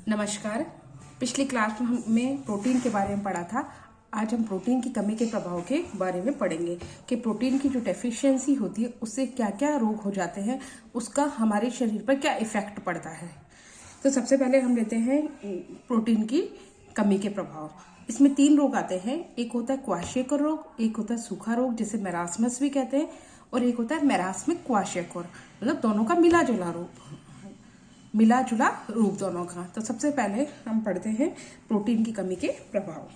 नमस्कार। पिछली क्लास में हमने प्रोटीन के बारे में पढ़ा था। आज हम प्रोटीन की कमी के प्रभाव के बारे में पढ़ेंगे कि प्रोटीन की जो डेफिशिएंसी होती है उससे क्या क्या रोग हो जाते हैं, उसका हमारे शरीर पर क्या इफेक्ट पड़ता है। तो सबसे पहले हम लेते हैं प्रोटीन की कमी के प्रभाव। इसमें 3 रोग आते हैं। एक होता है क्वाशियकोर रोग, एक होता है सूखा रोग जिसे मेरास्मस भी कहते हैं, और एक होता है मेरास्मिक क्वाशियकोर, मतलब दोनों का मिला जुला रूप दोनों का। तो सबसे पहले हम पढ़ते हैं प्रोटीन की कमी के प्रभाव।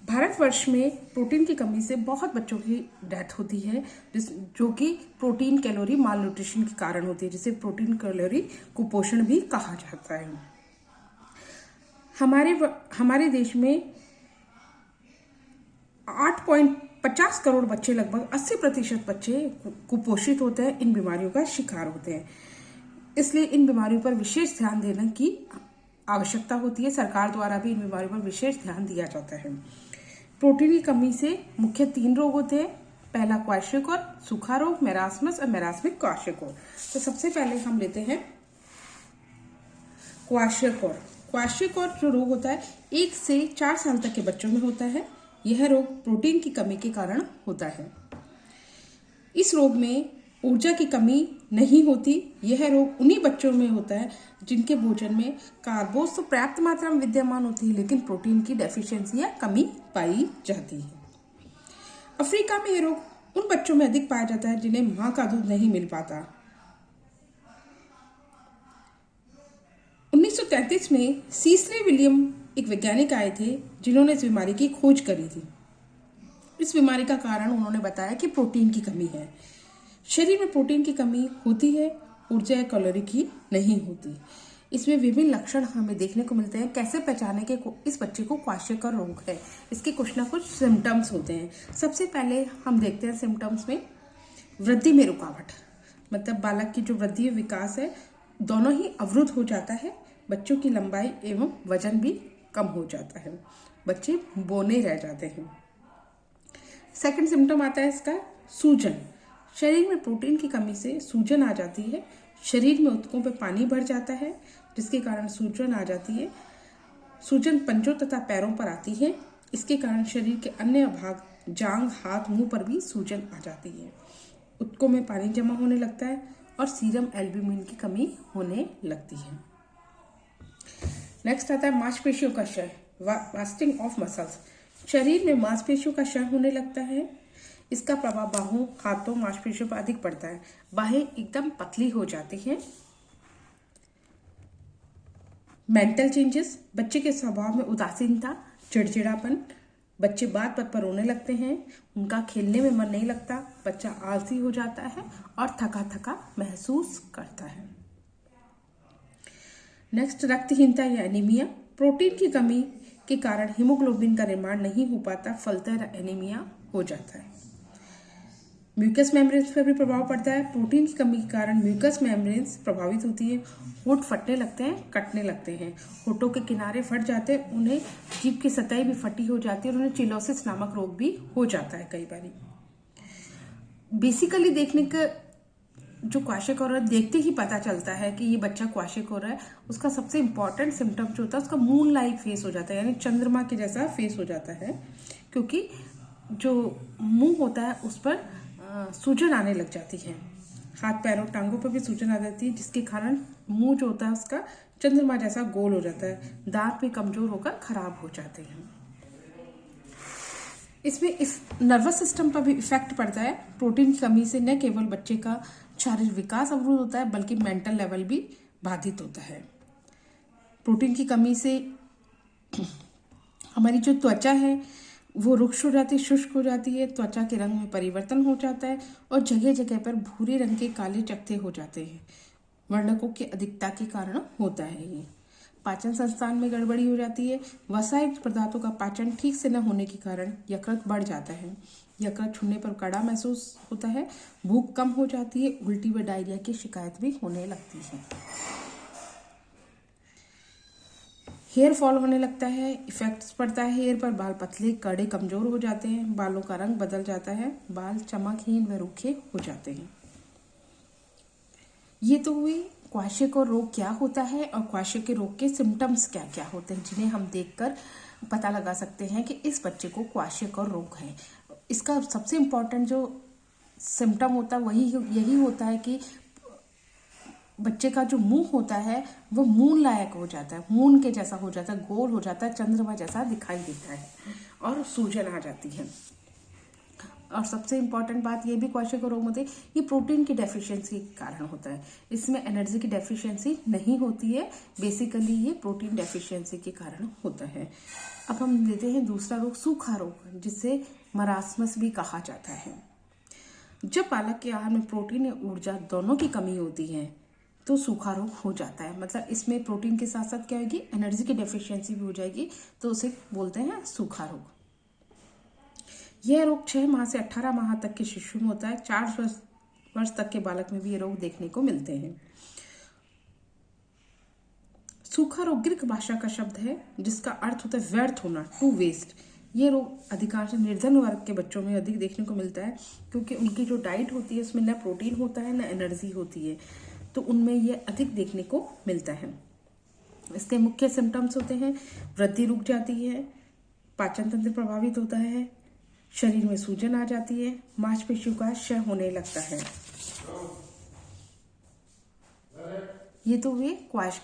भारतवर्ष में प्रोटीन की कमी से बहुत बच्चों की डेथ होती है, जो कि प्रोटीन कैलोरी माल न्यूट्रिशन के कारण होती है, जिसे प्रोटीन कैलोरी कुपोषण भी कहा जाता है। हमारे देश में 8.50 करोड़ बच्चे, लगभग 80% बच्चे कुपोषित होते हैं, इन बीमारियों का शिकार होते हैं। इसलिए इन बीमारियों पर विशेष ध्यान देने की आवश्यकता होती है। सरकार द्वारा भी इन बीमारियों पर विशेष ध्यान दिया जाता है। प्रोटीन की कमी से मुख्य 3 रोग होते हैं। पहला क्वाशियकोर, सूखा रोग, मेरास्मस और मेरास्मिक क्वाशियकोर। तो सबसे पहले हम लेते हैं क्वाशियकोर। क्वाशियकोर जो रोग होता है 1 से 4 साल तक के बच्चों में होता है। यह रोग प्रोटीन की कमी के कारण होता है। इस रोग में ऊर्जा की कमी नहीं होती। यह रोग उन्हीं बच्चों में होता है जिनके भोजन में कार्बोस तो पर्याप्त मात्रा में विद्यमान होती है, लेकिन प्रोटीन की डेफिशिएंसी या कमी पाई जाती है। अफ्रीका में यह रोग उन बच्चों में अधिक पाया जाता है जिन्हें मां का दूध नहीं मिल पाता। 1933 में सीसरे विलियम एक वैज्ञानिक आए थे जिन्होंने इस बीमारी की खोज करी थी। इस बीमारी का कारण उन्होंने बताया कि प्रोटीन की कमी है। शरीर में प्रोटीन की कमी होती है, ऊर्जा या कैलोरी की नहीं होती। इसमें विभिन्न लक्षण हमें देखने को मिलते हैं। कैसे पहचाने के इस बच्चे को क्वाशियकोर रोग है, इसके कुछ ना कुछ सिम्टम्स होते हैं। सबसे पहले हम देखते हैं सिम्टम्स में वृद्धि में रुकावट, मतलब बालक की जो वृद्धि विकास है दोनों ही अवरुद्ध हो जाता है। बच्चों की लंबाई एवं वजन भी कम हो जाता है, बच्चे बौने रह जाते हैं। सेकंड सिम्टम आता है इसका सूजन। शरीर में प्रोटीन की कमी से सूजन आ जाती है। शरीर में ऊतकों पे पानी भर जाता है, जिसके कारण सूजन आ जाती है। सूजन पंजों तथा पैरों पर आती है। इसके कारण शरीर के अन्य भाग, जांघ, हाथ, मुंह पर भी सूजन आ जाती है। ऊतकों में पानी जमा होने लगता है और सीरम एल्ब्यूमिन की कमी होने लगती है। नेक्स्ट आता है मांसपेशियों का क्षय, वास्टिंग ऑफ मसल्स। शरीर में मांसपेशियों का क्षय होने लगता है। इसका प्रभाव बाहों, हाथों, मांसपेशियों पर अधिक पड़ता है। बाहें एकदम पतली हो जाती हैं। मेंटल चेंजेस, बच्चे के स्वभाव में उदासीनता, चिड़चिड़ापन, बच्चे बात बात पर रोने लगते हैं, उनका खेलने में मन नहीं लगता, बच्चा आलसी हो जाता है और थका थका महसूस करता है। नेक्स्ट रक्तहीनता या एनीमिया। प्रोटीन की कमी के कारण हीमोग्लोबिन का निर्माण नहीं हो पाता, फलतः एनीमिया हो जाता है। म्यूकस मेम्ब्रेन्स पर भी प्रभाव पड़ता है। प्रोटीन की कमी के कारण म्यूकस मेम्ब्रेन्स प्रभावित होती है। होंठ फटने लगते हैं, कटने लगते हैं, होठों के किनारे फट जाते हैं, उन्हें जीभ की सतह भी फटी हो जाती है और उन्हें चिलोसिस नामक रोग भी हो जाता है कई बार। बेसिकली देखने का जो क्वाशियकोर है, देखते ही पता चलता है कि ये बच्चा क्वाशियकोर है। उसका सबसे इंपॉर्टेंट सिम्टम जो होता है उसका मून लाइक फेस हो जाता है, यानी चंद्रमा के जैसा फेस हो जाता है, क्योंकि जो मुंह होता है उस पर सूजन आने लग जाती है। हाथ, पैरों, टांगों पर भी सूजन आ जाती है, जिसके कारण मुंह जो होता है उसका चंद्रमा जैसा गोल हो जाता है। दांत भी कमजोर होकर खराब हो जाते हैं। इसमें इस नर्वस सिस्टम पर भी इफेक्ट पड़ता है। प्रोटीन की कमी से न केवल बच्चे का शारीरिक विकास अवरुद्ध होता है, बल्कि मेंटल लेवल भी बाधित होता है। प्रोटीन की कमी से हमारी जो त्वचा है वो रुक्ष हो जाती है, शुष्क हो जाती है। त्वचा के रंग में परिवर्तन हो जाता है और जगह जगह पर भूरे रंग के काले चकत्ते हो जाते हैं। वर्णकों की अधिकता के कारण होता है ये। पाचन संस्थान में गड़बड़ी हो जाती है। वसायुक्त पदार्थों का पाचन ठीक से न होने के कारण यकृत बढ़ जाता है। यकृत छूने पर कड़ा महसूस होता है, भूख कम हो जाती है, उल्टी व डायरिया की शिकायत भी होने लगती है। हेयर फॉल होने लगता है, इफेक्ट्स पड़ता है हेयर पर, बाल पतले, कड़े, कमजोर हो जाते हैं, बालों का रंग बदल जाता है, बाल चमकहीन व रूखे हो जाते हैं। ये तो हुई क्वाशियोकर रोग क्या होता है और क्वाशियोकर रोग के सिम्टम्स क्या क्या होते हैं, जिन्हें हम देखकर पता लगा सकते हैं कि इस बच्चे को क्वाशियोकर रोग है। इसका सबसे इम्पोर्टेंट जो सिम्टम होता है यही होता है कि बच्चे का जो मुंह होता है वो मून लायक हो जाता है, मून के जैसा हो जाता है, गोल हो जाता है, चंद्रमा जैसा दिखाई देता है और सूजन आ जाती है। और सबसे इम्पॉर्टेंट बात ये भी क्वाशियोकर रोग में ये प्रोटीन की डेफिशिएंसी के कारण होता है। इसमें एनर्जी की डेफिशिएंसी नहीं होती है, बेसिकली ये प्रोटीन डेफिशिएंसी के कारण होता है। अब हम लेते हैं दूसरा रोग, सूखा रोग, जिसे मरासमस भी कहा जाता है। जब बालक के आहार में प्रोटीन और ऊर्जा दोनों की कमी होती है तो सूखा रोग हो जाता है। मतलब इसमें प्रोटीन के साथ साथ क्या होगी, एनर्जी की डेफिशिएंसी भी हो जाएगी, तो उसे बोलते हैं सूखा रोग। यह रोग 6 माह से 18 माह तक के शिशु में होता है। 4 वर्ष तक के बालक में भी ये रोग देखने को मिलते हैं। सूखा रोग ग्रीक भाषा का शब्द है जिसका अर्थ होता है व्यर्थ होना, टू वेस्ट। ये रोग अधिकांश निर्धन वर्ग के बच्चों में अधिक देखने को मिलता है, क्योंकि उनकी जो डाइट होती है उसमें न प्रोटीन होता है न एनर्जी होती है, तो उनमें ये अधिक देखने को मिलता है। इसके मुख्य सिम्टम्स होते हैं, वृद्धि रुक जाती है, पाचन तंत्र प्रभावित होता है, शरीर में सूजन आ जाती है, मांसपेशियों का क्षय होने लगता है। ये तो हुए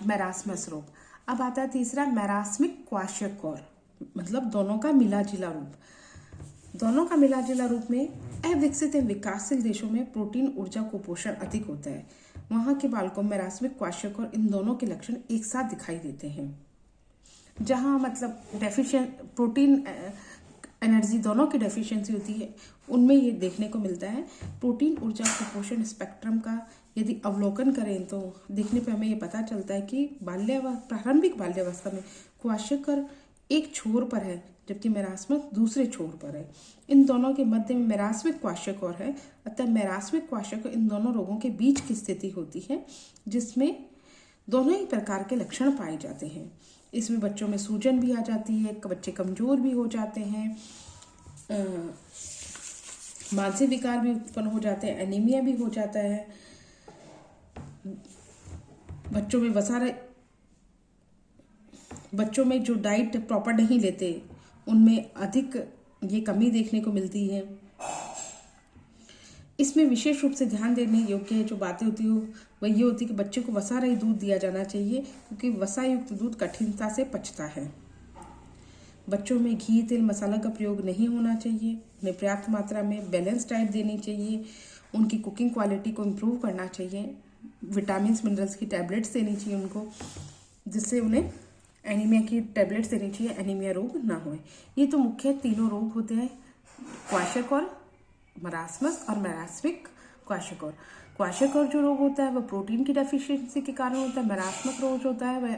मैरास्मस रोग। अब आता है तीसरा, मैरास्मिक क्वाशियोकर, मतलब दोनों का मिला जुला रूप। दोनों का मिला जुला रूप में अविकसित एवं विकासशील देशों में प्रोटीन, ऊर्जा, कुपोषण अधिक होता है। वहां के बालकों में मैरास्मिक क्वाशियोकर इन दोनों के लक्षण एक साथ दिखाई देते हैं। जहां मतलब प्रोटीन, एनर्जी दोनों की डेफिशिएंसी होती है, उनमें ये देखने को मिलता है। प्रोटीन, ऊर्जा, कुपोषण स्पेक्ट्रम का यदि अवलोकन करें तो देखने पर हमें ये पता चलता है कि प्रारंभिक बाल्यावस्था में क्वाशियोकर एक छोर पर है जबकि मैरास्मस दूसरे छोर पर है। इन दोनों के मध्य में मैरास्मिक क्वाशियोकर है। अतः मैरास्मिक क्वाशियोकर इन दोनों रोगों के बीच की स्थिति होती है, जिसमें दोनों ही प्रकार के लक्षण पाए जाते हैं। इसमें बच्चों में सूजन भी आ जाती है, बच्चे कमजोर भी हो जाते हैं, मानसिक विकार भी उत्पन्न हो जाते हैं, एनीमिया भी हो जाता है, बच्चों में जो डाइट प्रॉपर नहीं लेते उनमें अधिक ये कमी देखने को मिलती है। इसमें विशेष रूप से ध्यान देने योग्य जो बातें होती है वह ये होती है कि बच्चे को वसा रहित दूध दिया जाना चाहिए, क्योंकि वसा युक्त दूध कठिनता से पचता है। बच्चों में घी, तेल, मसाला का प्रयोग नहीं होना चाहिए। उन्हें पर्याप्त मात्रा में बैलेंस डाइट देनी चाहिए। उनकी कुकिंग क्वालिटी को इम्प्रूव करना चाहिए। विटामिन, मिनरल्स की टैबलेट्स देनी चाहिए उनको, जिससे उन्हें एनीमिया की टैबलेट्स देनी चाहिए, एनीमिया रोग ना हो। ये तो मुख्य तीनों रोग होते हैं, क्वाशियोकर, मरास्मस और मैरास्मिक क्वाशियोकर। क्वाशियोकर जो रोग होता है वह प्रोटीन की डेफिशिएंसी के कारण होता है। मैरास्मिक रोग जो होता है वह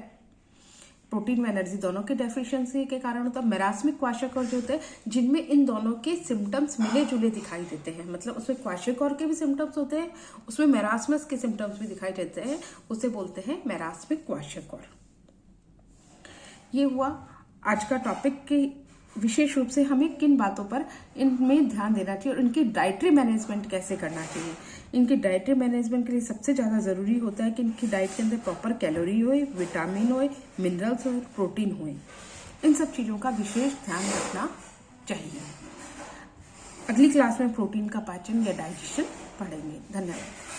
प्रोटीन व एनर्जी दोनों की डेफिशिएंसी के कारण होता है। मैरास्मिक क्वाशियोकर जो होते हैं जिनमें इन दोनों के सिम्टम्स मिले जुले दिखाई देते हैं, मतलब उसमें क्वाशियोकर के भी सिम्टम्स होते हैं, उसमें मैरास्मस के सिम्टम्स भी दिखाई देते हैं, उसे बोलते हैं मैरास्मिक क्वाशियोकर। ये हुआ आज का टॉपिक कि विशेष रूप से हमें किन बातों पर इनमें ध्यान देना चाहिए और इनकी डाइटरी मैनेजमेंट कैसे करना चाहिए। इनकी डाइटरी मैनेजमेंट के लिए सबसे ज़्यादा ज़रूरी होता है कि इनकी डाइट के अंदर प्रॉपर कैलोरी होए, विटामिन होए, मिनरल्स होए, प्रोटीन होए। इन सब चीज़ों का विशेष ध्यान रखना चाहिए। अगली क्लास में प्रोटीन का पाचन या डाइजेशन पढ़ेंगे। धन्यवाद।